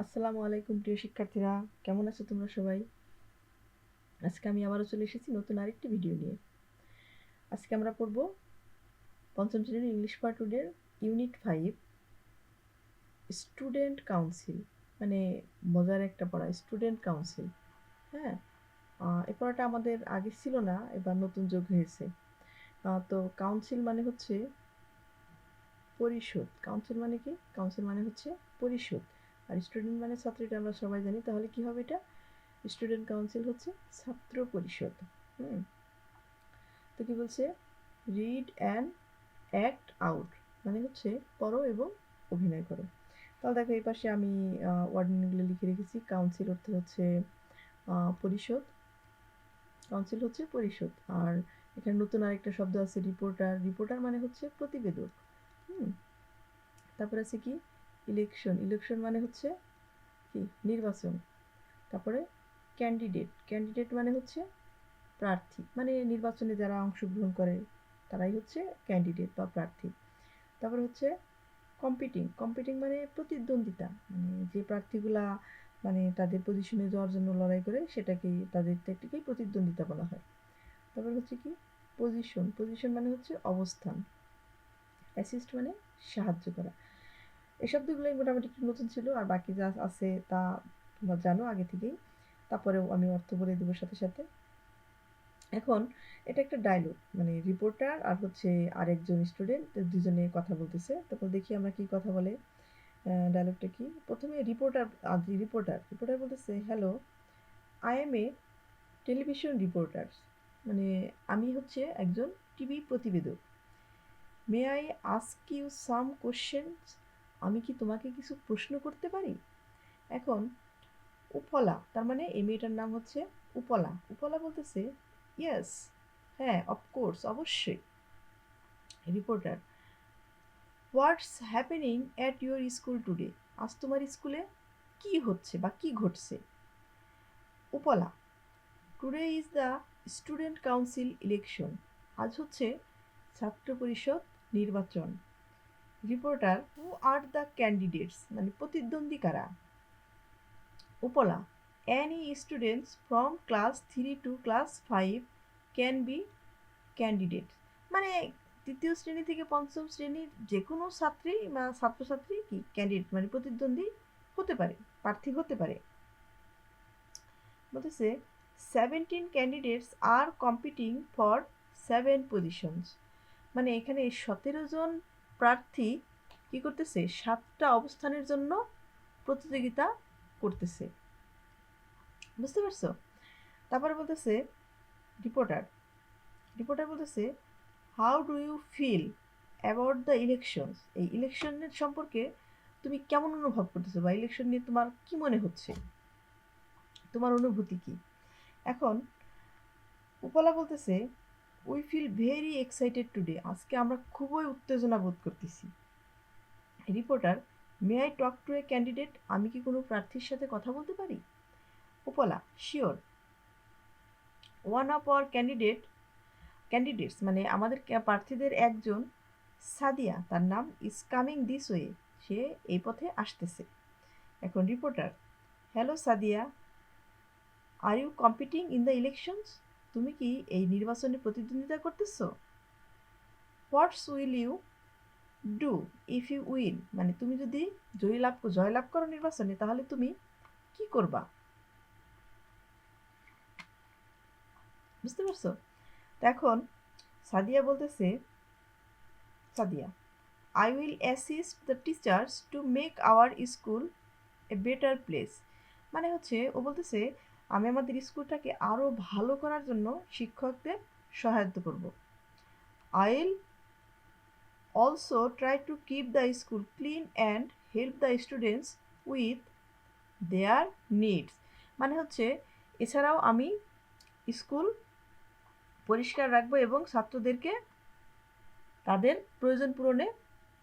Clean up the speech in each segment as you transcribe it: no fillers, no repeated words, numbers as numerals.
আসসালামু আলাইকুম প্রিয় শিক্ষার্থীরা, কেমন আছো তোমরা সবাই? আজকে আমি আবারও চলে এসেছি নতুন আরেকটি ভিডিও নিয়ে। আজকে আমরা পড়ব পঞ্চম শ্রেণীর ইংলিশ পার্ট 2 এর ইউনিট 5 স্টুডেন্ট কাউন্সিল। মানে মজার একটা পড়া, স্টুডেন্ট কাউন্সিল। হ্যাঁ, এই পড়াটা আমাদের আগে ছিল না, এবার নতুন যোগ হয়েছে। তো কাউন্সিল মানে হচ্ছে পরিষদ। কাউন্সিল মানে কি? কাউন্সিল মানে হচ্ছে পরিষদ। আর স্টুডেন্ট মানে ছাত্র, এটা আমরা সবাই জানি। তাহলে কি হবে এটা? স্টুডেন্ট কাউন্সিল হচ্ছে ছাত্র পরিষদ। তো কি বলছে? রিড অ্যান্ড অ্যাক্ট আউট মানে হচ্ছে পড়ো এবং অভিনয় করো। তাহলে দেখো এই পাশে আমি ওয়ার্ডগুলো লিখে রেখেছি। কাউন্সিল অর্থ হচ্ছে পরিষদ। কাউন্সিল হচ্ছে পরিষদ। আর এখানে নতুন আরেকটা শব্দ আছে রিপোর্টার। রিপোর্টার মানে হচ্ছে প্রতিবেদক। তারপরে আছে কি ইলেকশন। ইলেকশন মানে হচ্ছে কি নির্বাচন। তারপরে ক্যান্ডিডেট। ক্যান্ডিডেট মানে হচ্ছে প্রার্থী, মানে নির্বাচনে যারা অংশগ্রহণ করে তারাই হচ্ছে ক্যান্ডিডেট বা প্রার্থী। তারপরে হচ্ছে কম্পিটিং। কম্পিটিং মানে প্রতিদ্বন্দ্বিতা, মানে যে প্রার্থীগুলা মানে তাদের পজিশনে যাওয়ার জন্য লড়াই করে সেটাকেই তাদের একটিকেই প্রতিদ্বন্দ্বিতা বলা হয়। তারপর হচ্ছে কি পজিশন। পজিশন মানে হচ্ছে অবস্থান। অ্যাসিস্ট মানে সাহায্য করা। এই শব্দগুলোই মোটামুটি একটু নতুন ছিল, আর বাকি যা আছে তা তোমরা জানো আগে থেকেই। তারপরেও আমি অর্থ বলে দেবো সাথে সাথে। এখন এটা একটা ডায়লগ, মানে রিপোর্টার আর হচ্ছে আরেকজন স্টুডেন্ট দুজনে কথা বলতেছে। তারপর দেখি আমরা কি কথা বলে। ডায়লগটা কি? প্রথমে রিপোর্টার রিপোর্টার রিপোর্টার বলতেছে, hello, I am a television reporter. মানে আমি হচ্ছে একজন টিভি প্রতিবেদক। May I ask you some questions, আমি কি তোমাকে কিছু প্রশ্ন করতে পারি? এখন উপলা, তার মানে এই মেয়েটার নাম হচ্ছে উপলা। উপলা বলতেছে ইয়েস, হ্যাঁ, অফকোর্স, অবশ্যই। Reporter, what's happening at your school today, আজ তোমার স্কুলে কি হচ্ছে বা কি ঘটছে? Upala, today is the student council election, আজ হচ্ছে ছাত্র পরিষদ নির্বাচন। Reporter, who are the candidates, মানে প্রতিদ্বন্দ্বী কারা? উপলা, any students from class 3 to class 5 can be candidate, মানে তৃতীয় শ্রেণী থেকে পঞ্চম শ্রেণীর যে কোনো ছাত্রী বা ছাত্রছাত্রী কি ক্যান্ডিডেট মানে প্রতিদ্বন্দ্বী হতে পারে, প্রার্থী হতে পারে। বলতেছে 17 candidates are competing for 7 positions, মানে এখানে 17 জন প্রার্থী কি করতেছে? 7টা অবস্থানের জন্য প্রতিযোগিতা করতেছে। বুঝতে পারছো? তারপরে বলতেছে রিপোর্টার, রিপোর্টার বলতেছে, how do you feel about the elections, এই ইলেকশনের সম্পর্কে তুমি কেমন অনুভব করতেছো বা ইলেকশন নিয়ে তোমার কি মনে হচ্ছে, তোমার অনুভূতি কি? এখন উপলা বলতেছে, we feel very excited today, আজকে আমরা খুবই উত্তেজনা বোধ করতেছি। Reporter, may I talk to a candidate, আমি কি কোনো প্রার্থীর সাথে কথা বলতে পারি? Upala, sure, one of our candidates মানে আমাদের প্রার্থীদের একজন, সাদিয়া তার নাম, ইজ কামিং দিস ওয়ে, সে এই পথে আসতেছে। এখন reporter, hello Sadia, are you competing in the elections, তুমি কি এই নির্বাচনে প্রতিদ্বন্দ্বিতা করতেছো? What's will you do if you win, মানে তুমি যদি জয়লাভ করো নির্বাচনে তাহলে তুমি কি করবা? বুঝতে পারছো? তো এখন সাদিয়া বলতেছে, Sadia, I will assist the teachers to make our school a better place, মানে হচ্ছে ও বলতেছে আমি আমাদের স্কুলটাকে আরও ভালো করার জন্য শিক্ষকদের সহায়তা করব। I will also try to keep the school clean and help the students with their needs, মানে হচ্ছে এছাড়াও আমি স্কুল পরিষ্কার রাখবো এবং ছাত্রদেরকে তাদের প্রয়োজন পূরণে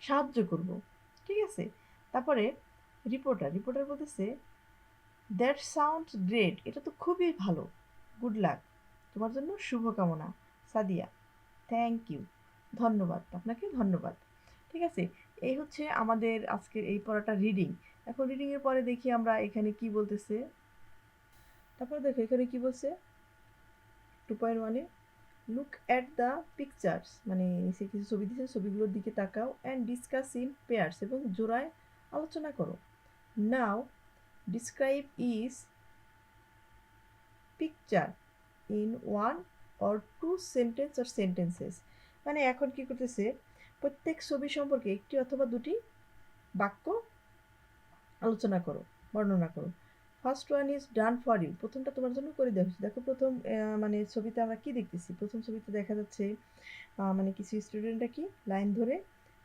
সাহায্য করব। ঠিক আছে? তারপরে রিপোর্টার বলতেছে, দ্যাট সাউন্ডস গ্রেট, এটা তো খুবই ভালো। গুড লাক, তোমার জন্য শুভকামনা। সাদিয়া, থ্যাংক ইউ, ধন্যবাদ, আপনাকে ধন্যবাদ। ঠিক আছে? এই হচ্ছে আমাদের আজকের এই পড়াটা রিডিং। এখন রিডিংয়ের পরে দেখি আমরা এখানে কি বলতেছে। তারপর দেখো এখানে কি বলছে 2.1-এ লুক অ্যাট দ্য পিকচার্স, মানে নিচে কিছু ছবি দিয়েছে, ছবিগুলোর দিকে তাকাও অ্যান্ড ডিসকাস ইন পেয়ার্স, এবং জোড়ায় আলোচনা করো। Now describe is picture in one or two sentence or sentences, মানে এখন কি করতেছে প্রত্যেক ছবি সম্পর্কে একটি অথবা দুটি বাক্য আলোচনা করো, বর্ণনা করো। First one is done for you, প্রথমটা তোমার জন্য করে দেওয়া হচ্ছে। দেখো প্রথম মানে ছবিতে আমরা কি দেখতেছি, প্রথম ছবিতে দেখা যাচ্ছে মানে কিছু স্টুডেন্টরা কি লাইন ধরে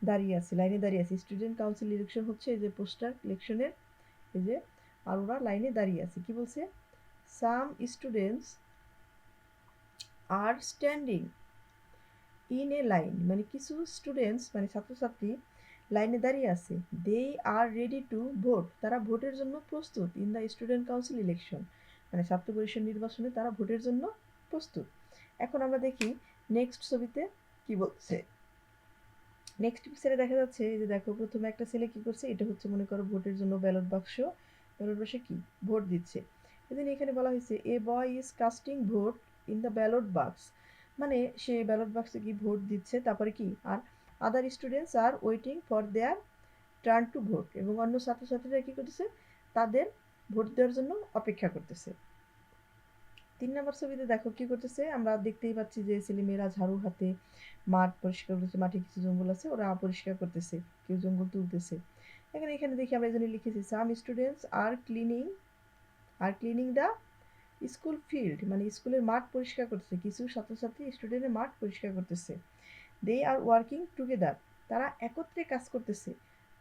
দাঁড়িয়ে আছে, লাইনে দাঁড়িয়ে আছে। স্টুডেন্ট কাউন্সিল ইলেকশন হচ্ছে এই যে পোস্টার ইলেকশনের, এই যে আর ওরা লাইনে দাঁড়িয়ে আছে। কি বলছে, some students are standing in a line, মানে কিছু স্টুডেন্টস মানে ছাত্রছাত্রী লাইনে দাঁড়িয়ে আছে। They are ready to vote, তারা ভোটের জন্য প্রস্তুত। In the student council election, মানে ছাত্র পরিষদ নির্বাচনে তারা ভোটের জন্য প্রস্তুত। এখন আমরা দেখি নেক্সট ছবিতে কি বলছে। নেক্সট পিকচারে দেখা যাচ্ছে এই যে দেখো প্রথমে একটা ছেলে কি করছে, এটা হচ্ছে মনে করো ভোটের জন্য ব্যালট বাক্স, ব্যালট বাক্সে কি ভোট দিচ্ছে। এদিন এখানে বলা হয়েছে a boy is casting vote in the ballot box, মানে সে ব্যালট বাক্সে কি ভোট দিচ্ছে। তারপরে কি আর other students are waiting for their turn to vote, এবং অন্য ছাত্রছাত্রীরা কি করতেছে তাদের ভোট দেওয়ার জন্য অপেক্ষা করতেছে। 3 নম্বর ছবিতে দেখো কি করতেছে, আমরা দেখতেই পাচ্ছি যে ছেলেমেয়েরা ঝাড়ু হাতে মাঠ পরিষ্কার করতেছে, মাঠে কিছু জঙ্গল আছে ওরা পরিষ্কার করতেছে, কেউ জঙ্গল তুলতেছে। এখানে দেখি আমরা এই জন্য লিখেছি some students are cleaning the school field, মানে স্কুলের মাঠ পরিষ্কার করতেছে, কিছু ছাত্রছাত্রী স্টুডেন্টের মাঠ পরিষ্কার করতেছে। দে আর ওয়ার্কিং টুগেদার, তারা একত্রে কাজ করতেছে।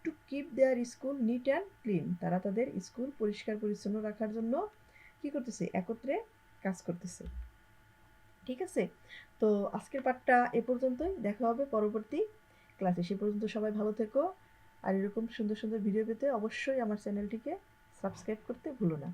To keep their school neat and clean, তারা তাদের স্কুল পরিষ্কার পরিচ্ছন্ন রাখার জন্য কি করতেছে একত্রে কাজ করতেছে। ঠিক আছে, তো আজকের পাঠটা এ পর্যন্তই, দেখা হবে পরবর্তী ক্লাসে। সে পর্যন্ত সবাই ভালো থেকো, আর এরকম সুন্দর সুন্দর ভিডিও পেতে অবশ্যই আমার চ্যানেলটিকে সাবস্ক্রাইব করতে ভুলো না।